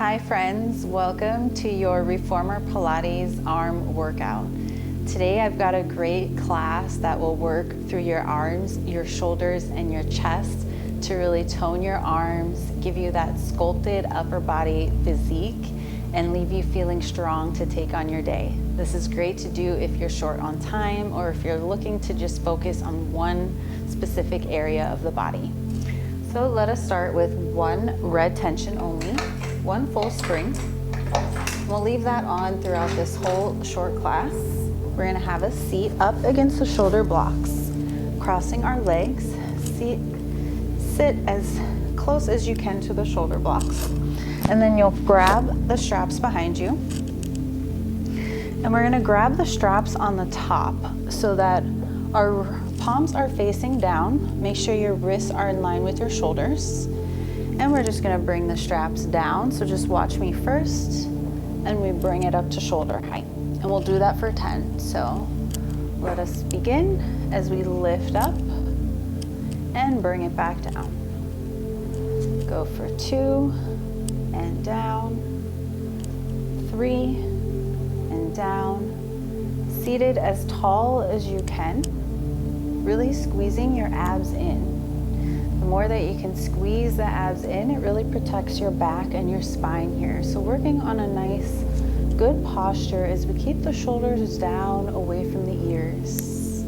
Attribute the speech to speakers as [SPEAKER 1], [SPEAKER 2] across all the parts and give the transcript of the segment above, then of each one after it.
[SPEAKER 1] Hi friends, welcome to your Reformer Pilates arm workout. Today I've got a great class that will work through your arms, your shoulders, and your chest to really tone your arms, give you that sculpted upper body physique, and leave you feeling strong to take on your day. This is great to do if you're short on time or if you're looking to just focus on one specific area of the body. So let us start with one red tension only, one full spring. We'll leave that on throughout this whole short class. We're gonna have a seat up against the shoulder blocks, crossing our legs. Sit as close as you can to the shoulder blocks. And then you'll grab the straps behind you. And we're gonna grab the straps on the top so that our palms are facing down. Make sure your wrists are in line with your shoulders. And we're just gonna bring the straps down. So just watch me first, and we bring it up to shoulder height. And we'll do that for 10. So let us begin as we lift up and bring it back down. Go for 2 and down, 3 and down. Seated as tall as you can, really squeezing your abs in. The more that you can squeeze the abs in, it really protects your back and your spine here. So working on a nice, good posture as we keep the shoulders down away from the ears.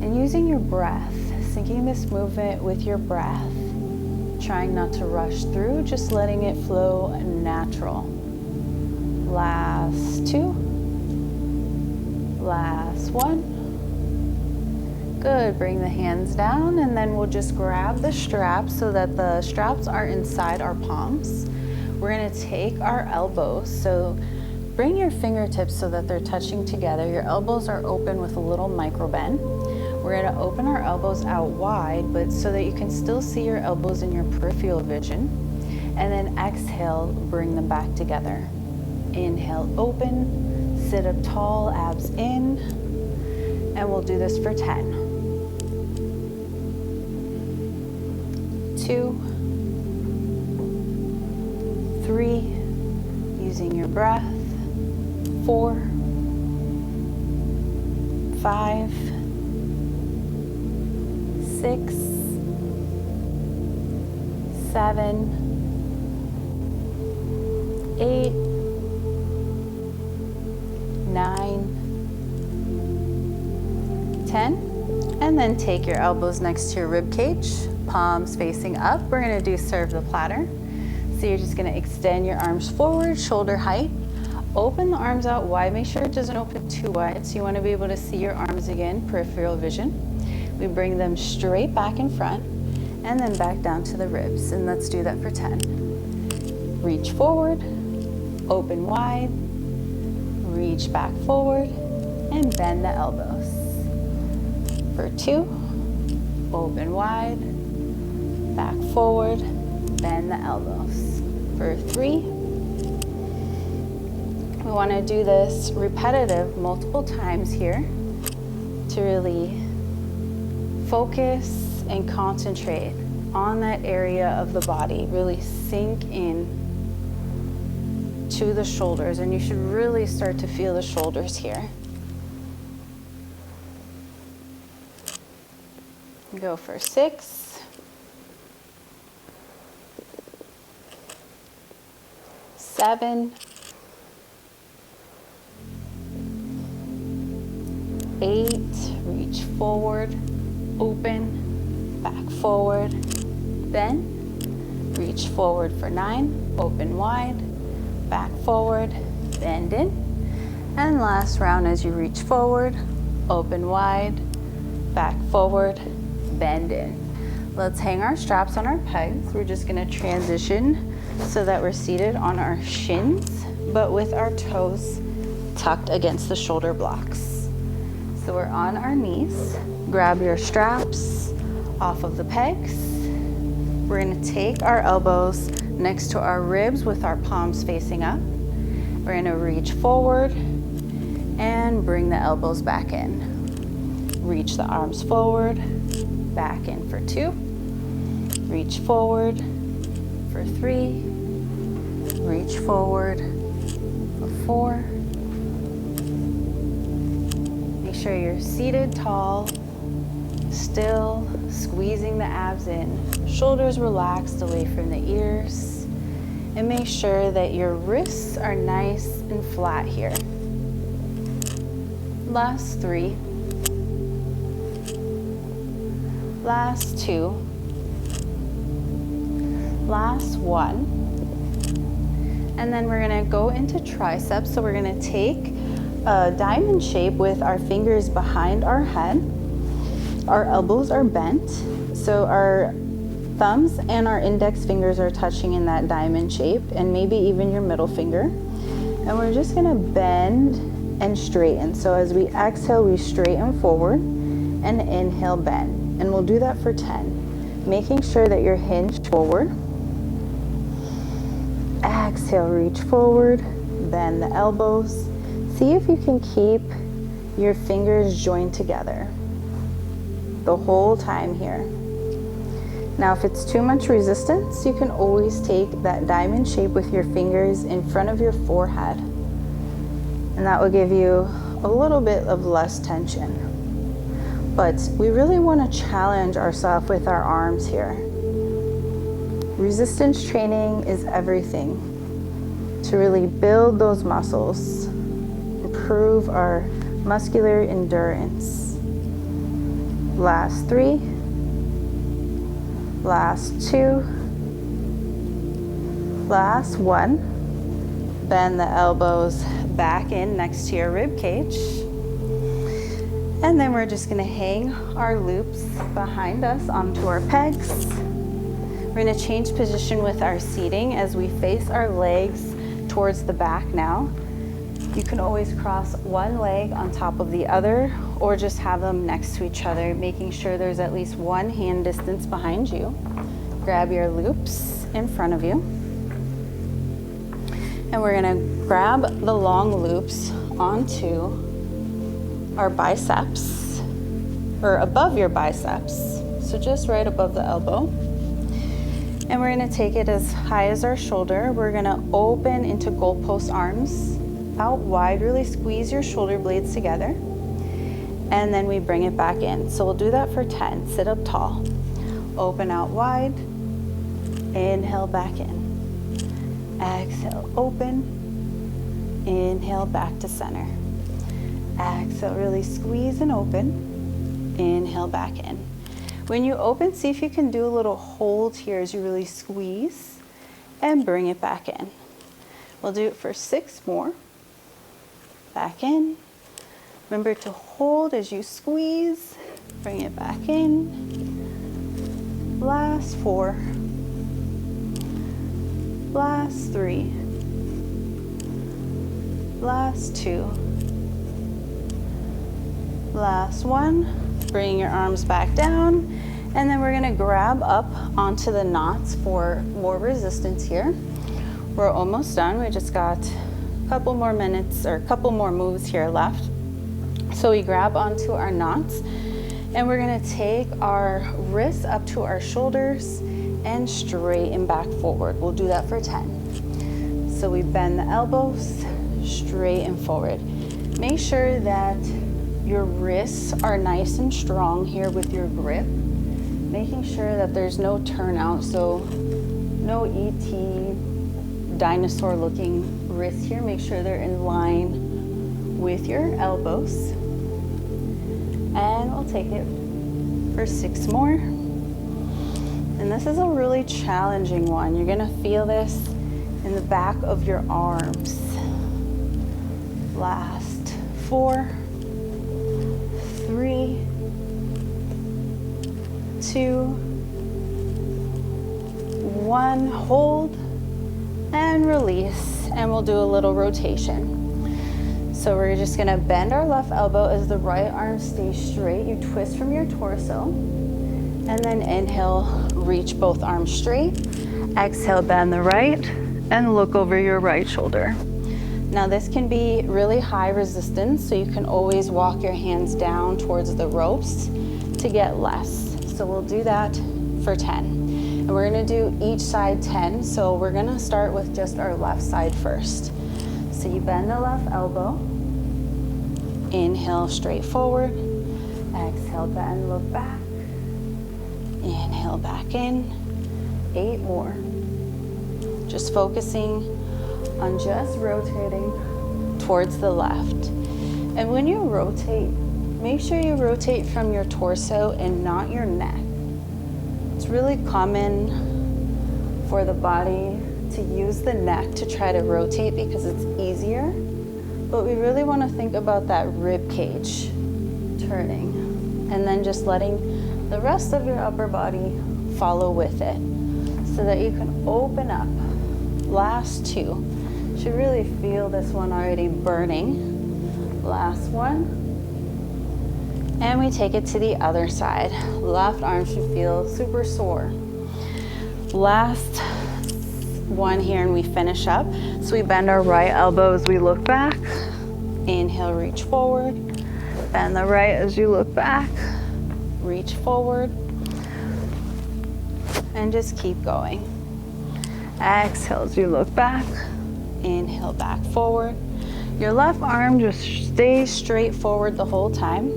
[SPEAKER 1] And using your breath, syncing this movement with your breath, trying not to rush through, just letting it flow natural. Last 2. Last 1. Good, bring the hands down, and then we'll just grab the straps so that the straps are inside our palms. We're gonna take our elbows, so bring your fingertips so that they're touching together. Your elbows are open with a little micro bend. We're gonna open our elbows out wide, but so that you can still see your elbows in your peripheral vision. And then exhale, bring them back together. Inhale, open, sit up tall, abs in, and we'll do this for 10. 2, 3, using your breath, 4, 5, 6, 7, 8, 9, 10, and then take your elbows next to your rib cage, palms facing up. We're gonna do serve the platter. So you're just gonna extend your arms forward, shoulder height. Open the arms out wide. Make sure it doesn't open too wide. So you wanna be able to see your arms again, peripheral vision. We bring them straight back in front and then back down to the ribs. And let's do that for 10. Reach forward, open wide, reach back forward, and bend the elbows. For 2, open wide, back forward, bend the elbows. For 3, we want to do this repetitive multiple times here to really focus and concentrate on that area of the body. Really sink in to the shoulders, and you should really start to feel the shoulders here. Go for 6, 7, 8, reach forward, open, back forward, bend, reach forward for 9, open wide, back forward, bend in, and last round as you reach forward, open wide, back forward, bend in. Let's hang our straps on our pegs. We're just gonna transition so that we're seated on our shins, but with our toes tucked against the shoulder blocks. So we're on our knees. Grab your straps off of the pegs. We're gonna take our elbows next to our ribs with our palms facing up. We're gonna reach forward and bring the elbows back in. Reach the arms forward, back in for 2, reach forward for 3, reach forward. 4. Make sure you're seated tall, still, squeezing the abs in. Shoulders relaxed away from the ears. And make sure that your wrists are nice and flat here. Last 3. Last 2. Last 1. And then we're gonna go into triceps. So we're gonna take a diamond shape with our fingers behind our head. Our elbows are bent. So our thumbs and our index fingers are touching in that diamond shape, and maybe even your middle finger. And we're just gonna bend and straighten. So as we exhale, we straighten forward, and inhale, bend. And we'll do that for 10. Making sure that you're hinged forward. Exhale, reach forward, bend the elbows. See if you can keep your fingers joined together the whole time here. Now, if it's too much resistance, you can always take that diamond shape with your fingers in front of your forehead. And that will give you a little bit of less tension. But we really want to challenge ourselves with our arms here. Resistance training is everything to really build those muscles, improve our muscular endurance. Last 3, last 2, last 1. Bend the elbows back in next to your rib cage. And then we're just gonna hang our loops behind us onto our pegs. We're gonna change position with our seating as we face our legs towards the back now. You can always cross one leg on top of the other, or just have them next to each other, making sure there's at least one hand distance behind you. Grab your loops in front of you. And we're gonna grab the long loops onto our biceps, or above your biceps. So just right above the elbow. And we're gonna take it as high as our shoulder. We're gonna open into goalpost arms, out wide, really squeeze your shoulder blades together. And then we bring it back in. So we'll do that for 10. Sit up tall. Open out wide. Inhale back in. Exhale, open. Inhale back to center. Exhale, really squeeze and open. Inhale back in. When you open, see if you can do a little hold here as you really squeeze and bring it back in. We'll do it for 6 more. Back in. Remember to hold as you squeeze. Bring it back in. Last 4. Last 3. Last 2. Last 1. Bring your arms back down. And then we're gonna grab up onto the knots for more resistance here. We're almost done. We just got a couple more minutes or a couple more moves here left. So we grab onto our knots, and we're gonna take our wrists up to our shoulders and straighten back forward. We'll do that for 10. So we bend the elbows, straighten forward. Make sure that your wrists are nice and strong here with your grip, making sure that there's no turnout, so no ET dinosaur looking wrists here. Make sure they're in line with your elbows. And we'll take it for 6 more. And this is a really challenging one. You're gonna feel this in the back of your arms. Last 4, 3, 2, 1. Hold and release, and we'll do a little rotation. So we're just gonna bend our left elbow as the right arm stays straight. You twist from your torso, and then inhale, reach both arms straight. Exhale, bend the right, and look over your right shoulder. Now this can be really high resistance, so you can always walk your hands down towards the ropes to get less. So we'll do that for 10. We're gonna do each side 10, so we're gonna start with just our left side first. So you bend the left elbow, inhale straight forward, exhale, bend, look back, inhale back in, 8 more. Just focusing on just rotating towards the left. And when you rotate, make sure you rotate from your torso and not your neck. It's really common for the body to use the neck to try to rotate because it's easier, but we really want to think about that rib cage turning and then just letting the rest of your upper body follow with it so that you can open up. Last 2. You should really feel this one already burning. Last one. And we take it to the other side. Left arm should feel super sore. Last one here and we finish up. So we bend our right elbow as we look back. Inhale, reach forward. Bend the right as you look back. Reach forward. And just keep going. Exhale as you look back. Inhale, back forward. Your left arm just stays straight forward the whole time.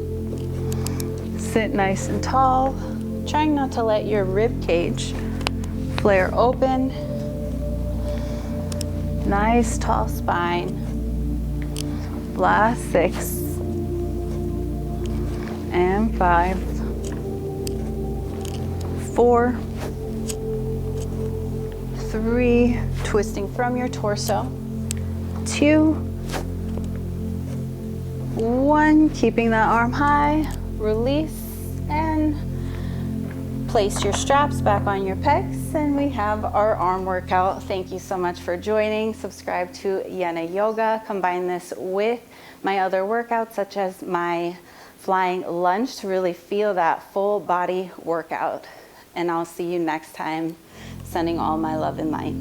[SPEAKER 1] Sit nice and tall, trying not to let your rib cage flare open. Nice tall spine. Last 6 and 5, 4, 3, twisting from your torso, 2, 1, keeping that arm high, release, and place your straps back on your pecs, and we have our arm workout. Thank you so much for joining. Subscribe to Yena Yoga. Combine this with my other workouts, such as my flying lunge, to really feel that full body workout. And I'll see you next time. Sending all my love and light.